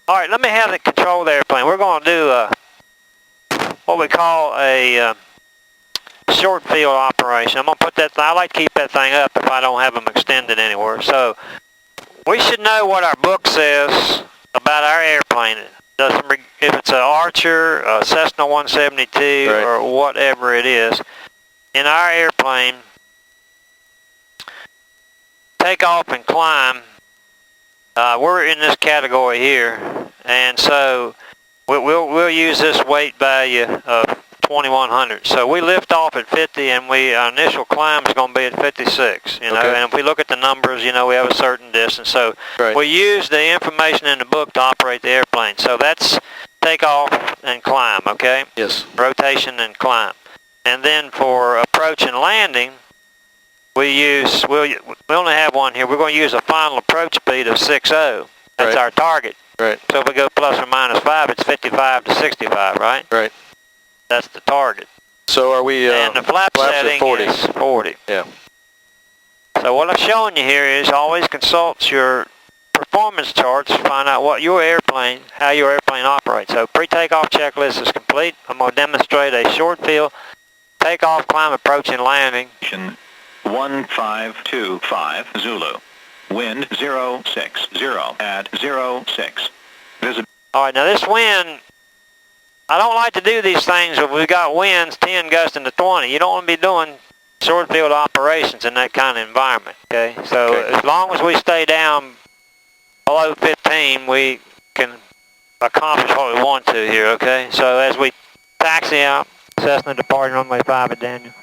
All right, let me have the control of the airplane. We're going to do what we call a short field operation. I'm going to put that, I like to keep that thing up if I don't have them extended anywhere. So we should know what our book says about our airplane. If it's an Archer, a Cessna 172, right, or whatever it is, in our airplane, takeoff and climb, we're in this category here, and so we'll use this weight value of 2100. So we lift off at 50, and our initial climb is going to be at 56. You know, okay. And if we look at the numbers, you know, we have a certain distance. So right, we use the information in the book to operate the airplane. So that's takeoff and climb, okay? Yes. Rotation and climb. And then for approach and landing, we only have one here. We're going to use a final approach speed of 60. That's right, our target. Right. So if we go plus or minus 5, it's 55 to 65, right? Right. That's the target. So are we? And the flap setting 40. is 40. Yeah. So what I'm showing you here is always consult your performance charts to find out how your airplane operates. So pre-takeoff checklist is complete. I'm going to demonstrate a short field takeoff, climb, approach, and landing. 1525 Zulu. Wind 060 at 06. All right, now this wind, I don't like to do these things if we've got winds 10 gusting to 20. You don't want to be doing short field operations in that kind of environment, okay? So as long as we stay down below 15, we can accomplish what we want to here, okay? So as we taxi out, Cessna departing runway 5 at Daniel.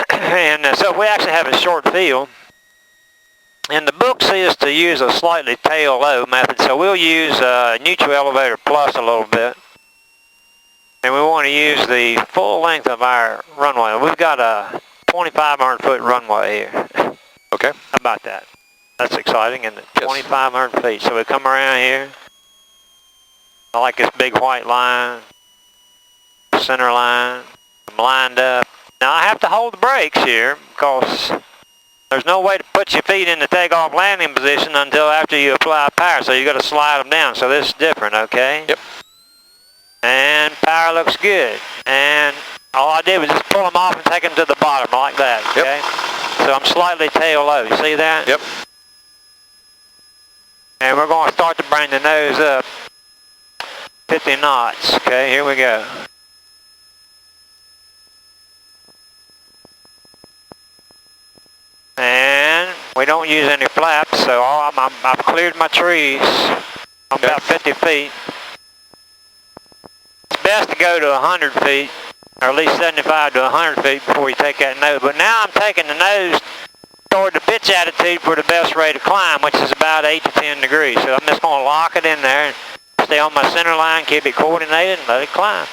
And so we actually have a short field. And the book says to use a slightly tail low method, so we'll use neutral elevator plus a little bit. And we want to use the full length of our runway. We've got a 2,500 foot runway here. Okay. How about that? That's exciting, isn't it? 2,500 feet. So we come around here. I like this big white line, center line. I'm lined up. Now I have to hold the brakes here because there's no way to put your feet in the takeoff landing position until after you apply power. So you got to slide them down. So this is different, okay? Yep. And power looks good. And all I did was just pull them off and take them to the bottom like that, okay? Yep. So I'm slightly tail low. You see that? Yep. And we're going to start to bring the nose up 50 knots. Okay, here we go. And we don't use any flaps, so I've cleared my trees. I'm about 50 feet. It's best to go to 100 feet, or at least 75 to 100 feet before you take that nose. But now I'm taking the nose toward the pitch attitude for the best rate of climb, which is about 8 to 10 degrees. So I'm just going to lock it in there and stay on my center line, keep it coordinated, and let it climb.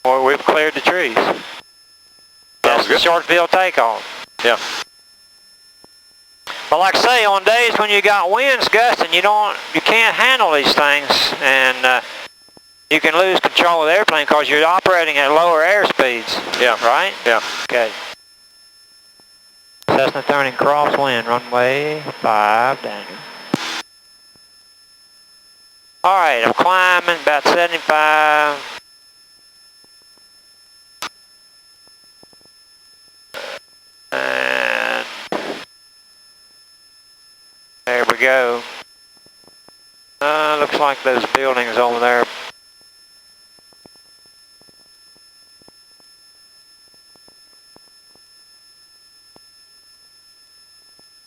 Or we've cleared the trees. That's the short field takeoff. Yeah. But like I say, on days when you got winds gusting, you can't handle these things, and you can lose control of the airplane because you're operating at lower airspeeds. Yeah. Right? Yeah. Okay. Cessna turning crosswind, runway 5, Daniel. All right, I'm climbing about 75. And there we go. Looks like those buildings over there.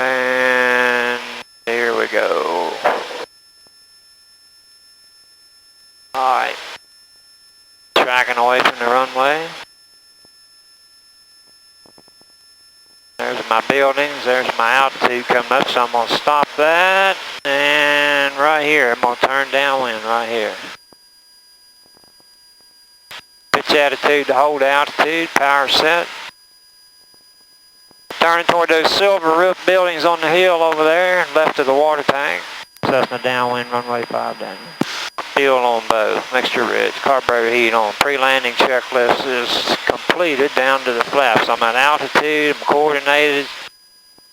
And here we go. Alright. Tracking away from the runway. There's my buildings, there's my altitude coming up, so I'm going to stop that. And right here, I'm going to turn downwind right here. Pitch attitude to hold altitude, power set. Turning toward those silver roof buildings on the hill over there, left of the water tank. Cessna downwind, runway 5 down. Fuel on both, mixture rich, carburetor heat on. Pre-landing checklist is completed down to the flaps. I'm at altitude, I'm coordinated,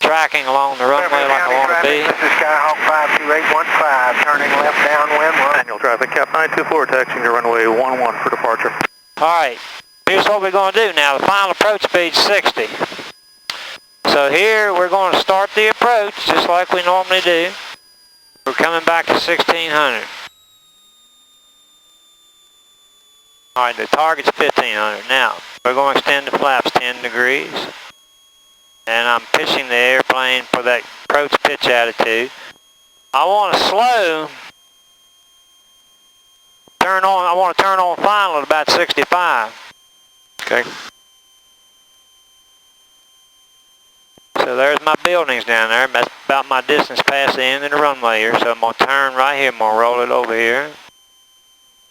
tracking along the runway like I want to be. This is Skyhawk 52815, turning left downwind 1. Daniel traffic, Cap 924, taxiing to runway 11 for departure. Alright, here's what we're going to do now. The final approach speed's 60. So here we're going to start the approach just like we normally do. We're coming back to 1600. Alright, the target's 1500. Now, we're going to extend the flaps 10 degrees. And I'm pitching the airplane for that approach pitch attitude. I want to slow, I want to turn on final at about 65. Okay. So there's my buildings down there. That's about my distance past the end of the runway here. So I'm going to turn right here. I'm going to roll it over here.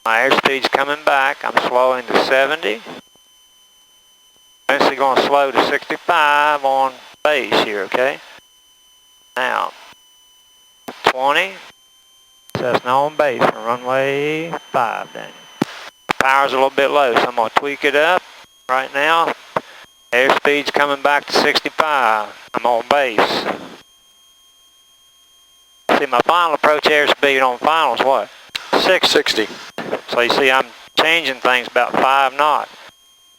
My airspeed's coming back. I'm slowing to 70. Eventually going to slow to 65 on base here, okay? Now, 20. Cessna on base for runway 5, Daniel. Power's a little bit low, so I'm going to tweak it up right now. Airspeed's coming back to 65. I'm on base. See, my final approach airspeed on final is what? 60. So you see, I'm changing things about 5 knots.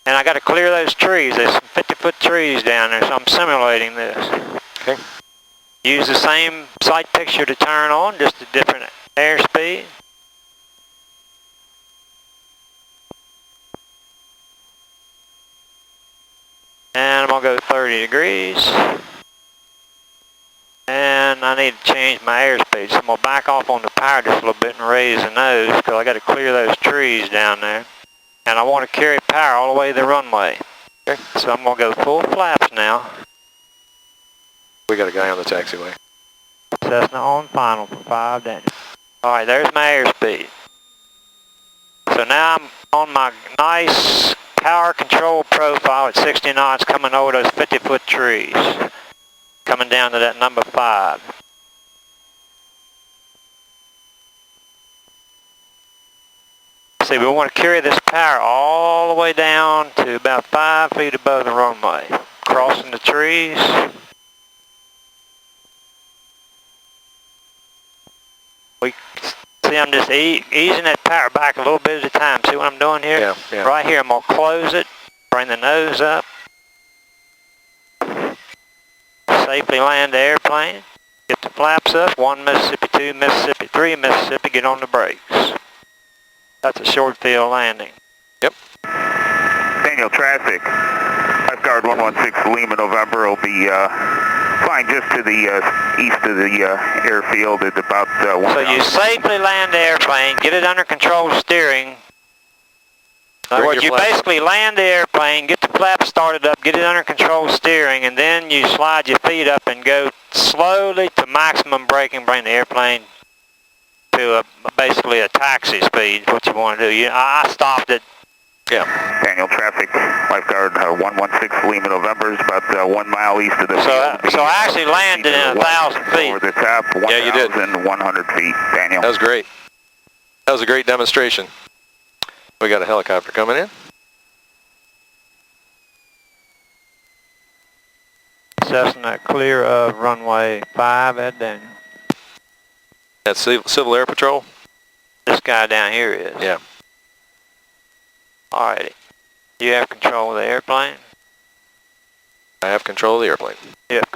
And I got to clear those trees. There's some 50-foot trees down there, so I'm simulating this. Okay. Use the same sight picture to turn on, just a different airspeed. And I'm going to go 30 degrees. And I need to change my airspeed. So I'm going to back off on the power just a little bit and raise the nose because I got to clear those trees down there. And I want to carry power all the way to the runway. Okay. So I'm going to go full flaps now. We got a guy on the taxiway. Cessna on final for 5, Daniel. Alright, there's my airspeed. So now I'm on my nice power control profile at 60 knots coming over those 50-foot trees. Coming down to that number 5. See, we want to carry this power all the way down to about 5 feet above the runway. Crossing the trees. See, I'm just easing that power back a little bit at a time. See what I'm doing here? Yeah, yeah. Right here, I'm going to close it, bring the nose up. Safely land the airplane. Get the flaps up. 1 Mississippi, 2 Mississippi, 3 Mississippi. Get on the brakes. That's a short field landing. Yep. Daniel traffic, lifeguard 116 Lima November will be flying just to the east of the airfield at about 1. So you safely land the airplane, get it under control steering. In other words, you basically land the airplane, get the flaps started up, get it under control steering, and then you slide your feet up and go slowly to maximum braking, bring the airplane to basically a taxi speed, what you want to do. I stopped it. Yeah. Daniel traffic, lifeguard 116 Lima November is about 1 mile east of the field. So I actually landed in 1,000 feet. Over the top, Yeah, you did. 1,100 feet, Daniel. That was great. That was a great demonstration. We got a helicopter coming in. Cessna clear of runway 5 at Daniel. That's Civil Air Patrol? This guy down here is. Yeah. Alrighty. You have control of the airplane? I have control of the airplane.